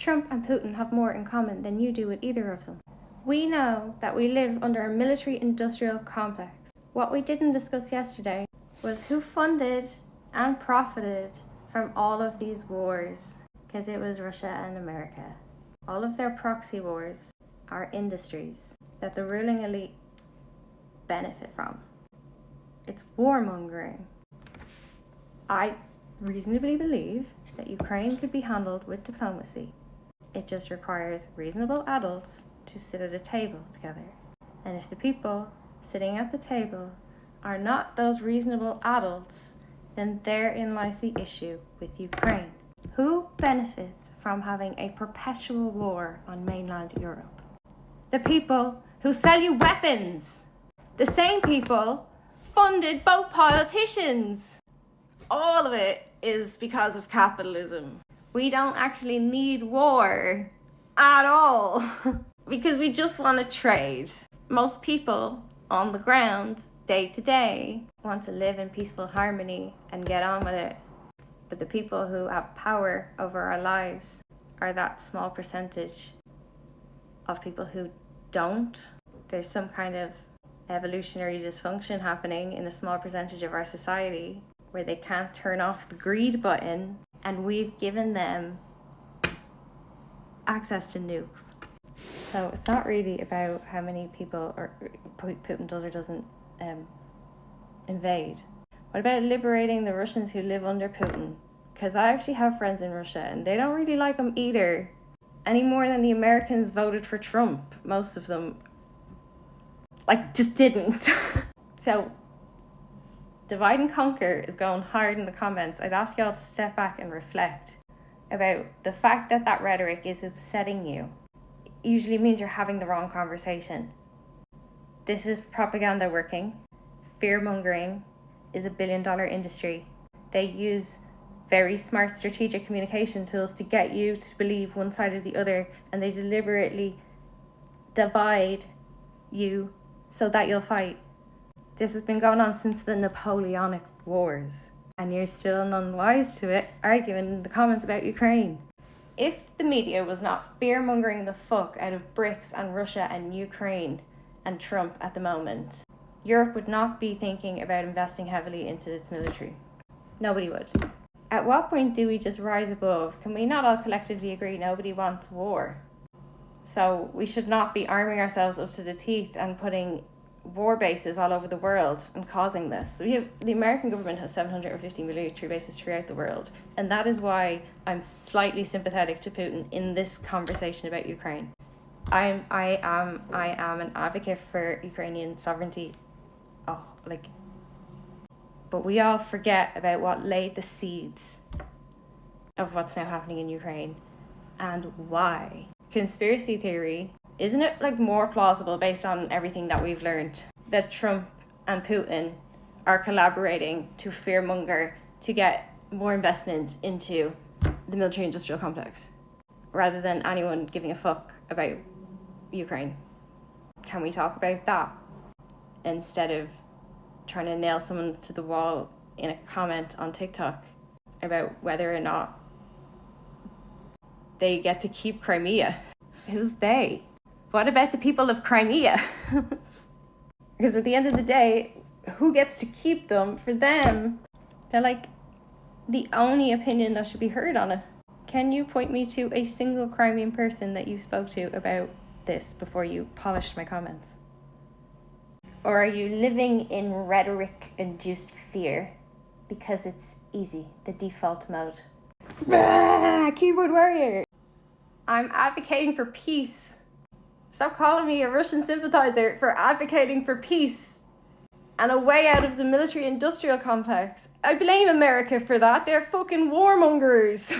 Trump and Putin have more in common than you do with either of them. We know that we live under a military-industrial complex. What we didn't discuss yesterday was who funded and profited from all of these wars, because it was Russia and America. All of their proxy wars are industries that the ruling elite benefit from. It's warmongering. I reasonably believe that Ukraine could be handled with diplomacy. It just requires reasonable adults to sit at a table together. And if the people sitting at the table are not those reasonable adults, then therein lies the issue with Ukraine. Who benefits from having a perpetual war on mainland Europe? The people who sell you weapons. The same people funded both politicians. All of it is because of capitalism. We don't actually need war at all because we just want to trade. Most people on the ground, day to day, want to live in peaceful harmony and get on with it. But the people who have power over our lives are that small percentage of people who don't. There's some kind of evolutionary dysfunction happening in a small percentage of our society where they can't turn off the greed button, and we've given them access to nukes. So it's not really about how many people or Putin does or doesn't invade. What about liberating the Russians who live under Putin? Because I actually have friends in Russia and they don't really like him either, any more than the Americans voted for Trump. Most of them just didn't. So divide and conquer is going hard in the comments. I'd ask y'all to step back and reflect about the fact that that rhetoric is upsetting you. It usually means you're having the wrong conversation. This is propaganda working. Fear-mongering is $1 billion industry. They use very smart strategic communication tools to get you to believe one side or the other, and they deliberately divide you so that you'll fight. This has been going on since the Napoleonic Wars, and you're still none wise to it, arguing in the comments about Ukraine. If the media was not fear-mongering the fuck out of BRICS and Russia and Ukraine and Trump at the moment, Europe would not be thinking about investing heavily into its military. Nobody would. At what point do we just rise above? Can we not all collectively agree nobody wants war? So we should not be arming ourselves up to the teeth and putting war bases all over the world and causing this. The American government has 750 military bases throughout the world, and that is why I'm slightly sympathetic to Putin in this conversation about Ukraine. I am an advocate for Ukrainian sovereignty. But we all forget about what laid the seeds of what's now happening in Ukraine and why. Conspiracy theory, isn't it more plausible based on everything that we've learned that Trump and Putin are collaborating to fearmonger to get more investment into the military industrial complex rather than anyone giving a fuck about Ukraine? Can we talk about that instead of trying to nail someone to the wall in a comment on TikTok about whether or not they get to keep Crimea? Who's they? What about the people of Crimea? Because at the end of the day, who gets to keep them? For them, they're the only opinion that should be heard on it. Can you point me to a single Crimean person that you spoke to about this before you polished my comments? Or are you living in rhetoric-induced fear because it's easy, the default mode? Keyboard warrior! I'm advocating for peace. Stop calling me a Russian sympathizer for advocating for peace and a way out of the military-industrial complex. I blame America for that. They're fucking warmongers.